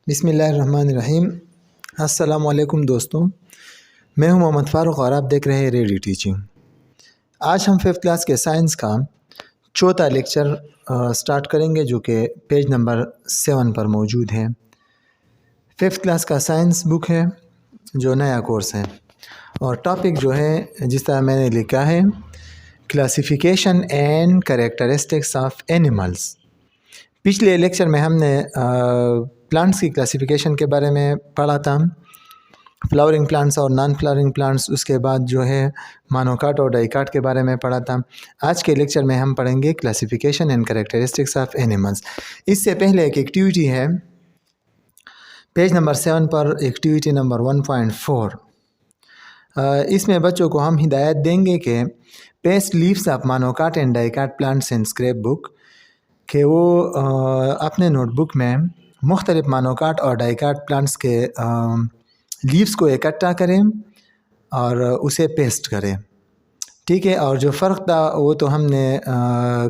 بسم اللہ الرحمن الرحیم۔ السلام علیکم دوستوں، میں ہوں محمد فاروق اور آپ دیکھ رہے ہیں ریڈی ٹیچنگ۔ آج ہم 5th کلاس کے سائنس کا چوتھا لیکچر سٹارٹ کریں گے جو کہ پیج نمبر 7 پر موجود ہے۔ 5th کلاس کا سائنس بک ہے جو نیا کورس ہے، اور ٹاپک جو ہے جس طرح میں نے لکھا ہے classification and characteristics of animals. پچھلے لیکچر میں ہم نے پلانٹس کی کلاسیفیکیشن کے بارے میں پڑھا تھا، فلاورنگ پلانٹس اور نان فلاورنگ پلانٹس، اس کے بعد جو ہے مانوکاٹ اور ڈائیکاٹ کے بارے میں پڑھا تھا۔ آج کے لیکچر میں ہم پڑھیں گے classification and characteristics of animals. اس سے پہلے ایک ایکٹیویٹی ہے پیج نمبر 7 پر، ایکٹیویٹی نمبر 1.4۔ اس میں بچوں کو ہم ہدایت دیں گے کہ paste leaves of monocot and dicot plants in scrapbook, کہ وہ اپنے نوٹ بک میں مختلف مانوکاٹ اور ڈائیکاٹ پلانٹس کے لیوس کو اکٹھا کریں اور اسے پیسٹ کریں، ٹھیک ہے۔ اور جو فرق تھا وہ تو ہم نے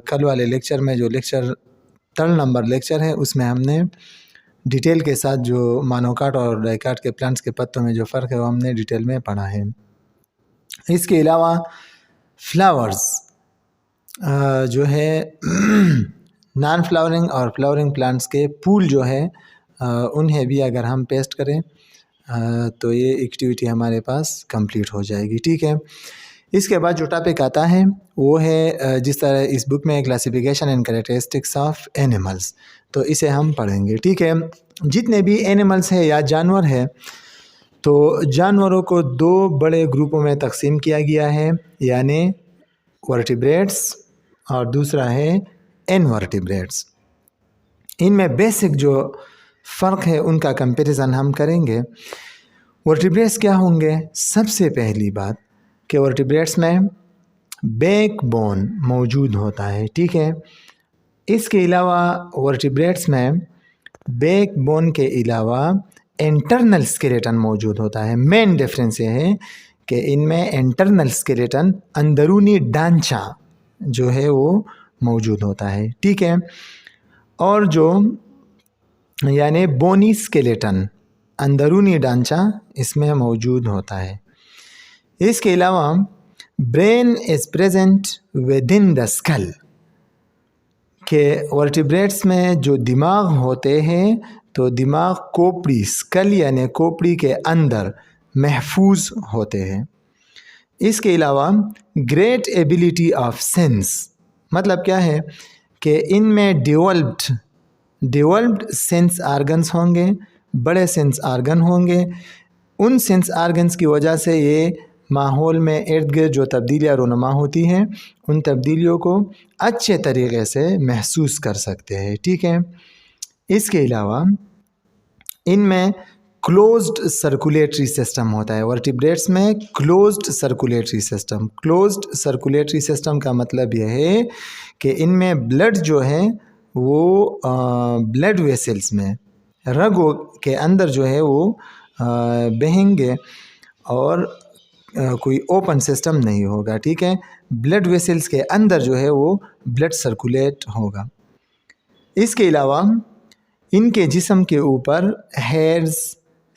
کل والے لیکچر میں، جو لیکچر 3 نمبر لیکچر ہے، اس میں ہم نے ڈیٹیل کے ساتھ جو مانوکاٹ اور ڈائیکاٹ کے پلانٹس کے پتوں میں جو فرق ہے وہ ہم نے ڈیٹیل میں پڑھا ہے۔ اس کے علاوہ فلاورز جو ہے نان فلاورنگ اور فلاورنگ پلانٹس کے پول جو ہے انہیں بھی اگر ہم پیسٹ کریں تو یہ ایکٹیویٹی ہمارے پاس کمپلیٹ ہو جائے گی، ٹھیک ہے۔ اس کے بعد جو ٹاپک آتا ہے وہ ہے جس طرح اس بک میں classification and characteristics of animals, تو اسے ہم پڑھیں گے، ٹھیک ہے۔ جتنے بھی اینیملز ہیں یا جانور ہے، تو جانوروں کو 2 بڑے گروپوں میں تقسیم کیا گیا ہے، یعنی ورٹیبریٹس اور دوسرا ہے انورٹیبریٹس۔ ان میں بیسک جو فرق ہے ان کا کمپیریزن ہم کریں گے۔ ورٹیبریٹس کیا ہوں گے؟ سب سے پہلی بات کہ ورٹیبریٹس میں بیک بون موجود ہوتا ہے، ٹھیک ہے۔ اس کے علاوہ ورٹیبریٹس میں بیک بون کے علاوہ انٹرنل اسکیلیٹن موجود ہوتا ہے۔ مین ڈفرینس یہ ہے کہ ان میں انٹرنل اسکیلیٹن، اندرونی ڈھانچہ جو ہے وہ موجود ہوتا ہے، ٹھیک ہے۔ اور جو یعنی بونی اسکیلیٹن، اندرونی ڈھانچہ اس میں موجود ہوتا ہے۔ اس کے علاوہ brain is present with in the skill, کہ ورٹیبریٹس میں جو دماغ ہوتے ہیں تو دماغ کھوپڑی، اسکل یعنی کھوپڑی کے اندر محفوظ ہوتے ہیں۔ اس کے علاوہ گریٹ ایبیلٹی آف سینس، مطلب کیا ہے کہ ان میں ڈیولپڈ سینس آرگنز ہوں گے، بڑے سینس آرگن ہوں گے۔ ان سینس آرگنز کی وجہ سے یہ ماحول میں ارد گرد جو تبدیلیاں رونما ہوتی ہیں ان تبدیلیوں کو اچھے طریقے سے محسوس کر سکتے ہیں، ٹھیک ہے۔ اس کے علاوہ ان میں کلوزڈ سرکولیٹری سسٹم ہوتا ہے۔ ورٹیبریٹس میں closed circulatory system, closed circulatory system کا مطلب یہ ہے کہ ان میں بلڈ جو ہے وہ بلڈ ویسلز میں، رگوں کے اندر جو ہے وہ بہیں گے، اور کوئی اوپن سسٹم نہیں ہوگا، ٹھیک ہے۔ بلڈ ویسلز کے اندر جو ہے وہ بلڈ سرکولیٹ ہوگا۔ اس کے علاوہ ان کے جسم کے اوپر ہیئرز،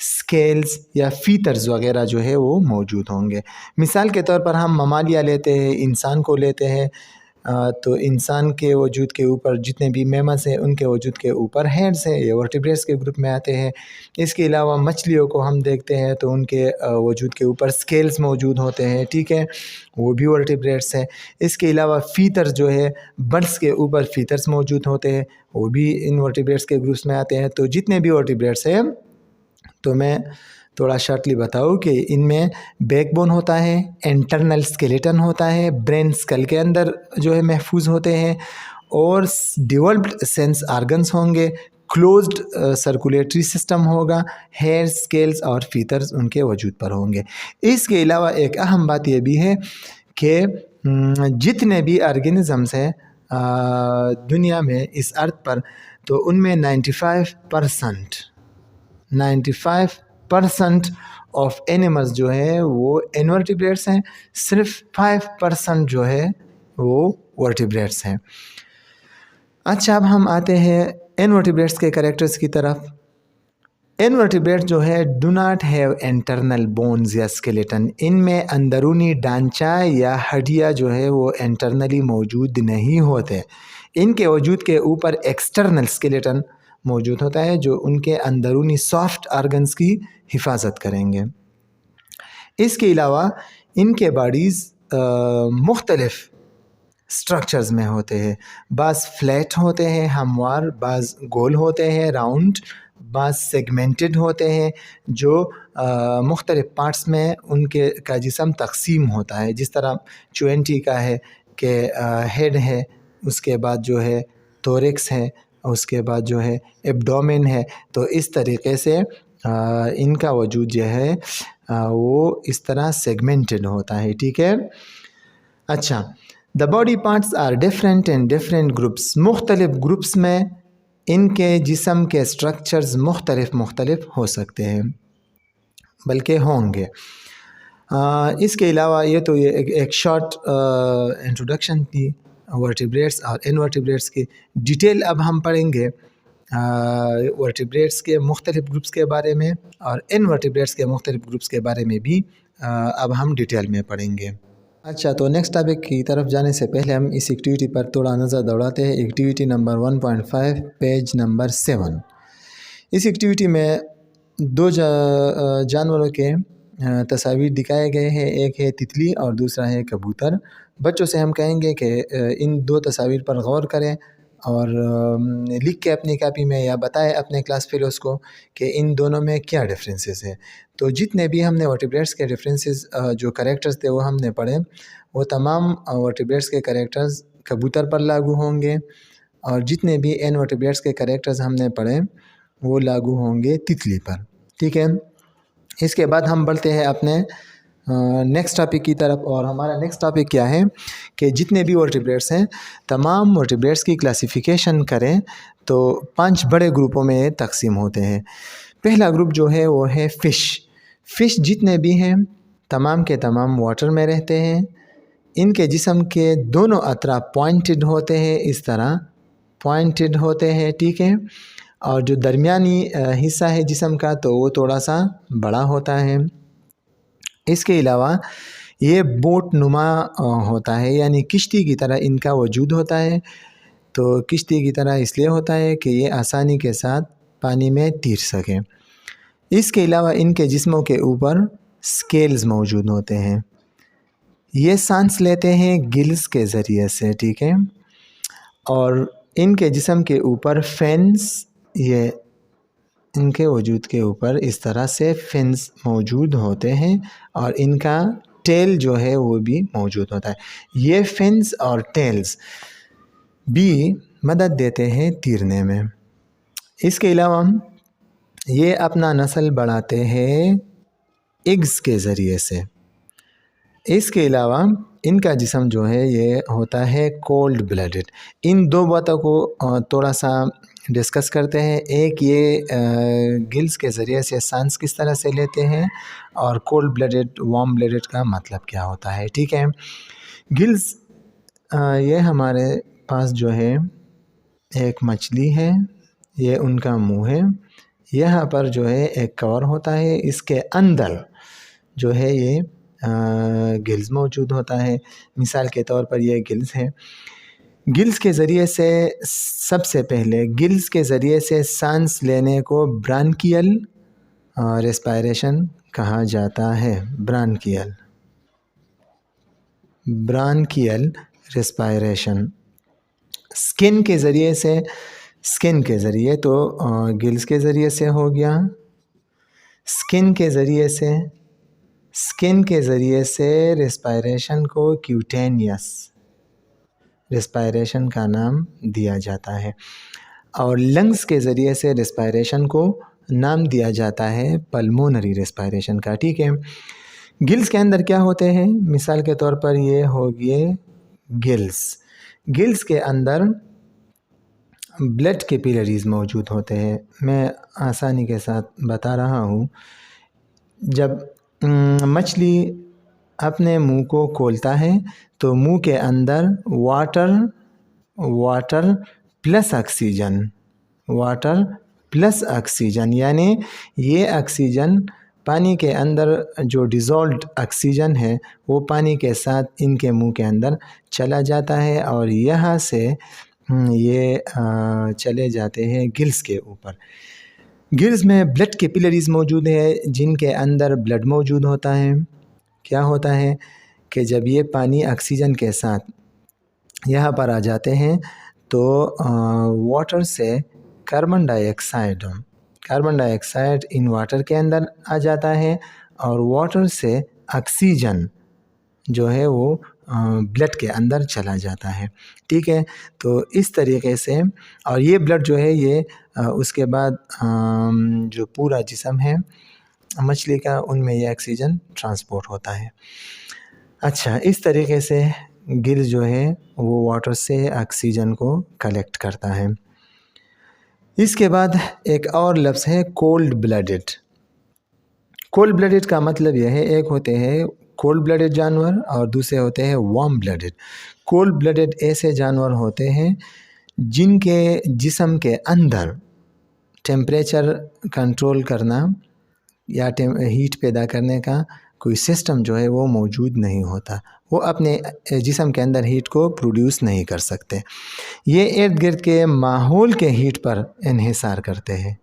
اسکیلز یا فیترز وغیرہ جو ہے وہ موجود ہوں گے۔ مثال کے طور پر ہم ممالیہ لیتے ہیں، انسان کو لیتے ہیں، تو انسان کے وجود کے اوپر جتنے بھی میمز ہیں ان کے وجود کے اوپر ہیڈز ہیں، یہ ورٹیبریٹس کے گروپ میں آتے ہیں۔ اس کے علاوہ مچھلیوں کو ہم دیکھتے ہیں تو ان کے وجود کے اوپر اسکیلز موجود ہوتے ہیں، ٹھیک ہے، وہ بھی ورٹیبریٹس ہیں۔ اس کے علاوہ فیترز جو ہے، برڈس کے اوپر فیترز موجود ہوتے ہیں، وہ بھی ان ورٹیبریٹس کے گروپس میں آتے ہیں۔ تو جتنے بھی ورٹیبریٹس ہیں، تو میں تھوڑا شارٹلی بتاؤں کہ ان میں بیک بون ہوتا ہے، انٹرنل اسکیلیٹن ہوتا ہے، برین اسکل کے اندر جو ہے محفوظ ہوتے ہیں، اور ڈیولپڈ سینس آرگنز ہوں گے، کلوزڈ سرکولیٹری سسٹم ہوگا، ہیئر، اسکیلز اور فیترز ان کے وجود پر ہوں گے۔ اس کے علاوہ ایک اہم بات یہ بھی ہے کہ جتنے بھی آرگینزمز ہیں دنیا میں اس ارتھ پر، تو ان میں 95% آف اینیملز جو ہے وہ انورٹیبریٹس ہیں، صرف 5% جو ہے وہ ورٹیبریٹس ہیں۔ اچھا، اب ہم آتے ہیں انورٹیبریٹس کے کریکٹرز کی طرف۔ انورٹیبریٹ جو ہے do not have internal bones یا اسکیلیٹن، ان میں اندرونی ڈھانچہ یا ہڈیاں جو ہے وہ انٹرنلی موجود نہیں ہوتے، ان کے وجود کے اوپر ایکسٹرنل اسکیلیٹن موجود ہوتا ہے جو ان کے اندرونی سافٹ آرگنز کی حفاظت کریں گے۔ اس کے علاوہ ان کے باڈیز مختلف اسٹرکچرز میں ہوتے ہیں، بعض فلیٹ ہوتے ہیں ہموار، بعض گول ہوتے ہیں راؤنڈ، بعض سیگمنٹڈ ہوتے ہیں جو مختلف پارٹس میں ان کے کا جسم تقسیم ہوتا ہے، جس طرح چوینٹی کا ہے کہ ہیڈ ہے، اس کے بعد جو ہے تھوریکس ہے، اس کے بعد جو ہے ایبڈومن ہے، تو اس طریقے سے ان کا وجود جو ہے وہ اس طرح سیگمنٹڈ ہوتا ہے، ٹھیک ہے۔ اچھا، the body parts are different in different groups, مختلف گروپس میں ان کے جسم کے اسٹرکچرز مختلف ہو سکتے ہیں، بلکہ ہوں گے۔ اس کے علاوہ یہ تو یہ ایک شارٹ انٹروڈکشن تھی ورٹیبریٹس اور انورٹیبریٹس کی۔ ڈیٹیل اب ہم پڑھیں گے ورٹیبریٹس کے مختلف گروپس کے بارے میں اور انورٹیبریٹس کے مختلف گروپس کے بارے میں بھی اب ہم ڈیٹیل میں پڑھیں گے۔ اچھا، تو نیکسٹ ٹاپک کی طرف جانے سے پہلے ہم اس ایکٹیویٹی پر تھوڑا نظر دوڑاتے ہیں۔ Activity number 1.5 page number 7۔ اس ایکٹیویٹی میں دو جانوروں کے تصاویر دکھائے گئے ہیں، ایک ہے تتلی اور دوسرا ہے کبوتر۔ بچوں سے ہم کہیں گے کہ ان دو تصاویر پر غور کریں اور لکھ کے اپنی کاپی میں یا بتائیں اپنے کلاس فیلوز کو کہ ان دونوں میں کیا ڈفرینسز ہے۔ تو جتنے بھی ہم نے ورٹیبریٹس کے ڈفرینسز جو کریکٹرز تھے وہ ہم نے پڑھے، وہ تمام ورٹیبریٹس کے کریکٹرز کبوتر پر لاگو ہوں گے، اور جتنے بھی انورٹیبریٹس کے کریکٹرز ہم نے پڑھے وہ لاگو ہوں گے تتلی پر، ٹھیک ہے۔ اس کے بعد ہم بڑھتے ہیں اپنے نیکسٹ ٹاپک کی طرف، اور ہمارا نیکسٹ ٹاپک کیا ہے کہ جتنے بھی ورٹیبریٹس ہیں تمام ورٹیبریٹس کی کلاسیفیکیشن کریں تو 5 بڑے گروپوں میں تقسیم ہوتے ہیں۔ پہلا گروپ جو ہے وہ ہے فش۔ فش جتنے بھی ہیں تمام کے تمام واٹر میں رہتے ہیں، ان کے جسم کے دونوں اطراف پوائنٹڈ ہوتے ہیں، اس طرح پوائنٹڈ ہوتے ہیں، ٹھیک ہے، اور جو درمیانی حصہ ہے جسم کا تو وہ تھوڑا سا بڑا ہوتا ہے۔ اس کے علاوہ یہ بوٹ نما ہوتا ہے، یعنی کشتی کی طرح ان کا وجود ہوتا ہے۔ تو کشتی کی طرح اس لیے ہوتا ہے کہ یہ آسانی کے ساتھ پانی میں تیر سکیں۔ اس کے علاوہ ان کے جسموں کے اوپر سکیلز موجود ہوتے ہیں، یہ سانس لیتے ہیں گلز کے ذریعے سے، ٹھیک ہے، اور ان کے جسم کے اوپر فینس، یہ ان کے وجود کے اوپر اس طرح سے فنس موجود ہوتے ہیں، اور ان کا ٹیل جو ہے وہ بھی موجود ہوتا ہے۔ یہ فنس اور ٹیلز بھی مدد دیتے ہیں تیرنے میں۔ اس کے علاوہ یہ اپنا نسل بڑھاتے ہیں ایگز کے ذریعے سے۔ اس کے علاوہ ان کا جسم جو ہے یہ ہوتا ہے کولڈ بلڈڈ۔ ان دو باتوں کو تھوڑا سا ڈسکس کرتے ہیں، ایک یہ گلز کے ذریعے سے سانس کس طرح سے لیتے ہیں، اور کولڈ بلڈڈ وارم بلڈڈ کا مطلب کیا ہوتا ہے، ٹھیک ہے۔ گلز یہ ہمارے پاس جو ہے ایک مچھلی ہے، یہ ان کا منہ ہے، یہاں پر جو ہے ایک کور ہوتا ہے، اس کے اندر جو ہے یہ گلز موجود ہوتا ہے۔ مثال کے طور پر یہ گلز ہے، گلز کے ذریعے سے سب سے پہلے گلز کے ذریعے سے سانس لینے کو برانکیل ریسپائریشن کہا جاتا ہے۔ برانکیل ریسپائریشن۔ سکن کے ذریعے سے، سکن کے ذریعے تو گلز کے ذریعے سے ہو گیا، سکن کے ذریعے سے، سکن کے ذریعے سے ریسپائریشن کو کیوٹینیس ریسپائریشن کا نام دیا جاتا ہے، اور لنگز کے ذریعے سے ریسپائریشن کو نام دیا جاتا ہے پلمونری ریسپائریشن کا، ٹھیک ہے۔ گلز کے اندر کیا ہوتے ہیں؟ مثال کے طور پر یہ ہوگئے گلز، گلز کے اندر بلڈ کیپیلریز موجود ہوتے ہیں۔ میں آسانی کے ساتھ بتا رہا ہوں، جب مچھلی اپنے منہ کو کھولتا ہے تو منہ کے اندر water plus oxygen plus oxygen, یعنی یہ آکسیجن پانی کے اندر جو ڈیزولوڈ آکسیجن ہے وہ پانی کے ساتھ ان کے منہ کے اندر چلا جاتا ہے اور یہاں سے یہ چلے جاتے ہیں گلز کے اوپر۔ گلز میں بلڈ کیپیلریز موجود ہے جن کے اندر بلڈ موجود ہوتا ہے۔ کیا ہوتا ہے کہ جب یہ پانی آکسیجن کے ساتھ یہاں پر آ جاتے ہیں تو واٹر سے carbon dye oxide in water کے اندر آ جاتا ہے اور واٹر سے آکسیجن جو ہے وہ بلڈ کے اندر چلا جاتا ہے، ٹھیک ہے۔ تو اس طریقے سے، اور یہ بلڈ جو ہے یہ اس کے بعد جو پورا جسم ہے مچھلی کا ان میں یہ آکسیجن ٹرانسپورٹ ہوتا ہے۔ اچھا، اس طریقے سے گل جو ہے وہ واٹر سے آکسیجن کو کلیکٹ کرتا ہے۔ اس کے بعد ایک اور لفظ ہے کولڈ بلڈڈ۔ کولڈ بلڈڈ کا مطلب یہ ہے، ایک ہوتے ہیں کولڈ بلڈڈ جانور اور دوسرے ہوتے ہیں وارم بلڈڈ۔ کولڈ بلڈڈ ایسے جانور ہوتے ہیں جن کے جسم کے اندر ٹیمپریچر کنٹرول کرنا یا ہیٹ پیدا کرنے کا کوئی سسٹم جو ہے وہ موجود نہیں ہوتا، وہ اپنے جسم کے اندر ہیٹ کو پروڈیوس نہیں کر سکتے، یہ ارد گرد کے ماحول کے ہیٹ پر انحصار کرتے ہیں۔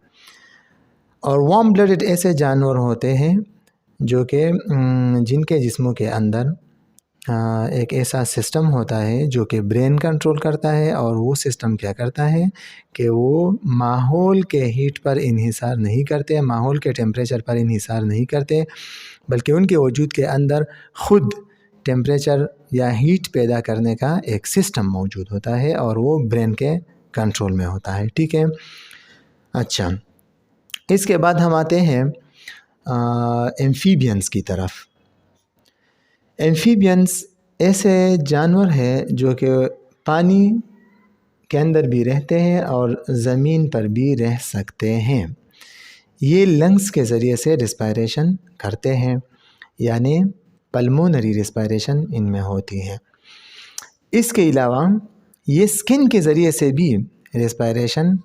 اور وارم بلڈڈ ایسے جانور ہوتے ہیں جو کہ جن کے جسموں کے اندر ایک ایسا سسٹم ہوتا ہے جو کہ برین کنٹرول کرتا ہے، اور وہ سسٹم کیا کرتا ہے کہ وہ ماحول کے ہیٹ پر انحصار نہیں کرتے، ماحول کے ٹیمپریچر پر انحصار نہیں کرتے، بلکہ ان کے وجود کے اندر خود ٹیمپریچر یا ہیٹ پیدا کرنے کا ایک سسٹم موجود ہوتا ہے اور وہ برین کے کنٹرول میں ہوتا ہے، ٹھیک ہے۔ اچھا، اس کے بعد ہم آتے ہیں ایمفیبینس کی طرف۔ ایمفیبینس ایسے جانور ہیں جو کہ پانی کے اندر بھی رہتے ہیں اور زمین پر بھی رہ سکتے ہیں۔ یہ لنگز کے ذریعے سے ریسپائریشن کرتے ہیں، یعنی پلمونری ریسپائریشن ان میں ہوتی ہے۔ اس کے علاوہ یہ سکن کے ذریعے سے بھی ریسپائریشن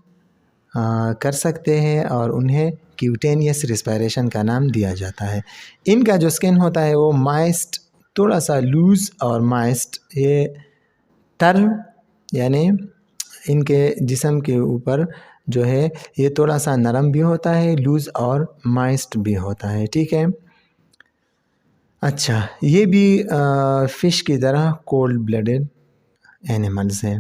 کر سکتے ہیں اور انہیں کیوٹینیس ریسپائریشن کا نام دیا جاتا ہے۔ ان کا جو سکن ہوتا ہے وہ مائسٹ، تھوڑا سا لوز اور مائسٹ، یہ تر، یعنی ان کے جسم کے اوپر جو ہے یہ تھوڑا سا نرم بھی ہوتا ہے، لوز اور مائسٹ بھی ہوتا ہے، ٹھیک ہے۔ اچھا، یہ بھی فش کی طرح کولڈ بلڈڈ اینیملز ہیں۔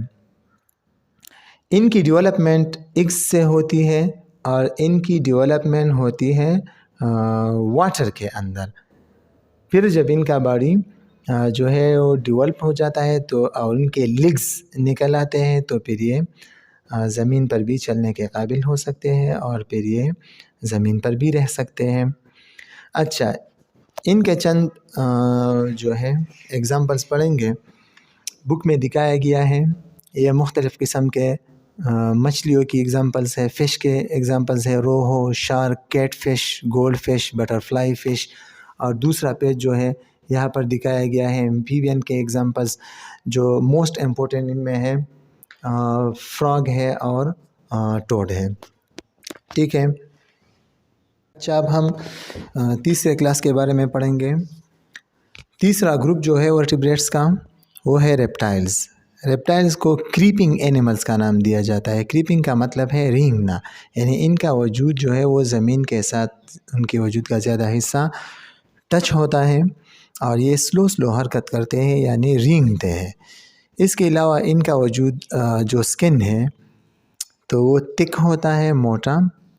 ان کی ڈیولپمنٹ ایگز سے ہوتی ہے اور ان کی ڈیولپمنٹ ہوتی ہے واٹر کے اندر۔ پھر جب ان کا باڈی جو ہے وہ ڈیولپ ہو جاتا ہے تو اور ان کے لیگز نکل آتے ہیں تو پھر یہ زمین پر بھی چلنے کے قابل ہو سکتے ہیں اور پھر یہ زمین پر بھی رہ سکتے ہیں۔ اچھا، ان کے چند جو ہے ایگزامپلس پڑھیں گے، بک میں دکھایا گیا ہے۔ یہ مختلف قسم کے مچھلیوں کی ایگزامپلس ہے، فش کے ایگزامپلس ہے، rohu, shark, catfish, goldfish, butterfly fish, اور دوسرا پیج جو ہے یہاں پر دکھایا گیا ہے ایمفیبین کے ایگزامپلس، جو موسٹ امپورٹنٹ ان میں ہے فراگ ہے اور ٹوڈ ہے، ٹھیک ہے۔ اچھا، اب ہم تیسرے کلاس کے بارے میں پڑھیں گے۔ تیسرا گروپ جو ہے ورٹیبریٹس کا وہ ہے ریپٹائلز۔ ریپٹائلز کو کریپنگ اینیملز کا نام دیا جاتا ہے۔ کریپنگ کا مطلب ہے رینگنا، یعنی ان کا وجود جو ہے وہ زمین کے ساتھ ان کے وجود کا زیادہ حصہ ٹچ ہوتا ہے اور یہ سلو حرکت کرتے ہیں، یعنی رینگتے ہیں۔ اس کے علاوہ ان کا وجود جو سکن ہے تو وہ تک ہوتا ہے، موٹا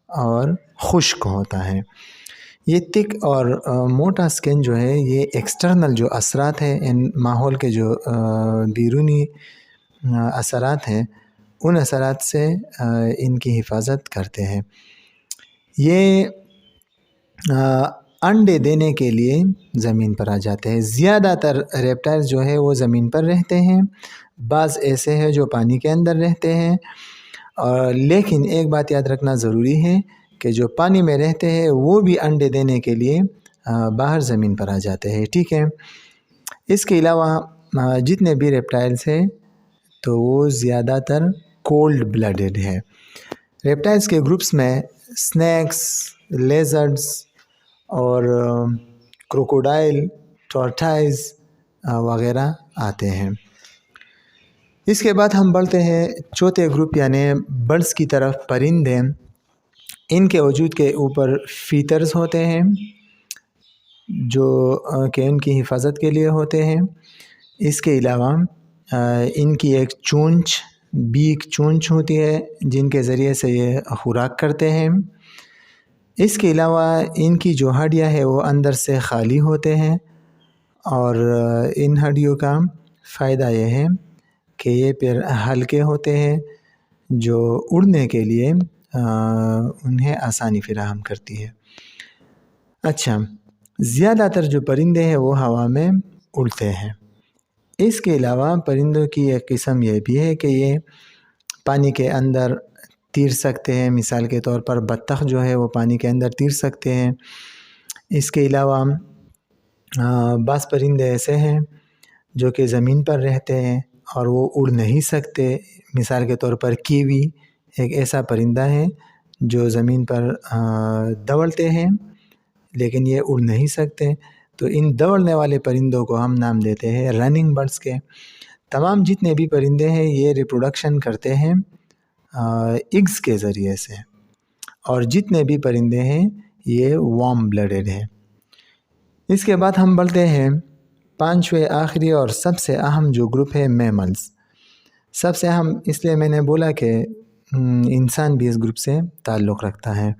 اور خشک ہوتا ہے۔ یہ تک اور موٹا سکن جو ہے یہ ایکسٹرنل جو اثرات ہیں، ان ماحول کے جو بیرونی اثرات ہیں ان اثرات سے ان کی حفاظت کرتے ہیں۔ یہ انڈے دینے کے لیے زمین پر آ جاتے ہیں۔ زیادہ تر ریپٹائل جو ہے وہ زمین پر رہتے ہیں، بعض ایسے ہیں جو پانی کے اندر رہتے ہیں، لیکن ایک بات یاد رکھنا ضروری ہے کہ جو پانی میں رہتے ہیں وہ بھی انڈے دینے کے لیے باہر زمین پر آ جاتے ہیں، ٹھیک ہے۔ اس کے علاوہ جتنے بھی ریپٹائلز ہیں تو وہ زیادہ تر کولڈ بلڈڈ ہے۔ ریپٹائلس کے گروپس میں سنیکس، لیزرڈس اور کروکوڈائل، ٹورٹائز وغیرہ آتے ہیں۔ اس کے بعد ہم بڑھتے ہیں چوتھے گروپ یعنی برڈس کی طرف، پرندے۔ ان کے وجود کے اوپر فیترز ہوتے ہیں جو کہ ان کی حفاظت کے لیے ہوتے ہیں۔ اس کے علاوہ ان کی ایک چونچ، بیک چونچ ہوتی ہے جن کے ذریعے سے یہ خوراک کرتے ہیں۔ اس کے علاوہ ان کی جو ہڈیاں ہیں وہ اندر سے خالی ہوتے ہیں، اور ان ہڈیوں کا فائدہ یہ ہے کہ یہ پھر ہلکے ہوتے ہیں جو اڑنے کے لیے انہیں آسانی فراہم کرتی ہے۔ اچھا، زیادہ تر جو پرندے ہیں وہ ہوا میں اڑتے ہیں۔ اس کے علاوہ پرندوں کی ایک قسم یہ بھی ہے کہ یہ پانی کے اندر تیر سکتے ہیں، مثال کے طور پر بطخ جو ہے وہ پانی کے اندر تیر سکتے ہیں۔ اس کے علاوہ بعض پرندے ایسے ہیں جو کہ زمین پر رہتے ہیں اور وہ اڑ نہیں سکتے، مثال کے طور پر کیوی ایک ایسا پرندہ ہے جو زمین پر دوڑتے ہیں لیکن یہ اڑ نہیں سکتے۔ تو ان دوڑنے والے پرندوں کو ہم نام دیتے ہیں رننگ برڈس کے۔ تمام جتنے بھی پرندے ہیں یہ ریپروڈکشن کرتے ہیں ایگز کے ذریعے سے، اور جتنے بھی پرندے ہیں یہ وارم بلڈڈ ہیں۔ اس کے بعد ہم بڑھتے ہیں پانچویں آخری اور سب سے اہم جو گروپ ہے میملز۔ سب سے اہم اس لیے میں نے بولا کہ انسان بھی اس گروپ سے تعلق رکھتا ہے۔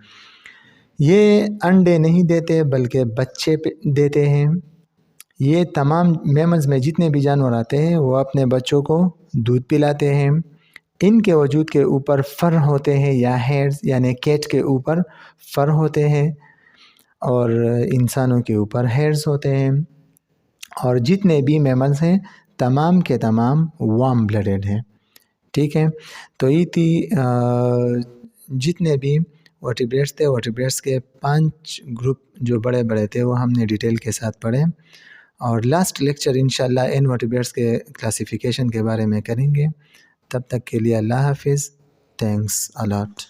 یہ انڈے نہیں دیتے بلکہ بچے دیتے ہیں۔ یہ تمام میملز میں جتنے بھی جانور آتے ہیں وہ اپنے بچوں کو دودھ پلاتے ہیں۔ ان کے وجود کے اوپر فر ہوتے ہیں یا ہیئرز، یعنی کیٹ کے اوپر فر ہوتے ہیں اور انسانوں کے اوپر ہیئرز ہوتے ہیں، اور جتنے بھی میملز ہیں تمام کے تمام وارم بلڈڈ ہیں۔ ٹھیک ہے، تو یہ تھی جتنے بھی ورٹیبریٹس تھے، ورٹیبریٹس کے 5 گروپ جو بڑے بڑے تھے وہ ہم نے ڈیٹیل کے ساتھ پڑھے، اور لاسٹ لیکچر انشاءاللہ ان ورٹیبریٹس کے کلاسیفیکیشن کے بارے میں کریں گے۔ تب تک کے لیے اللہ حافظ، تھینکس الاٹ۔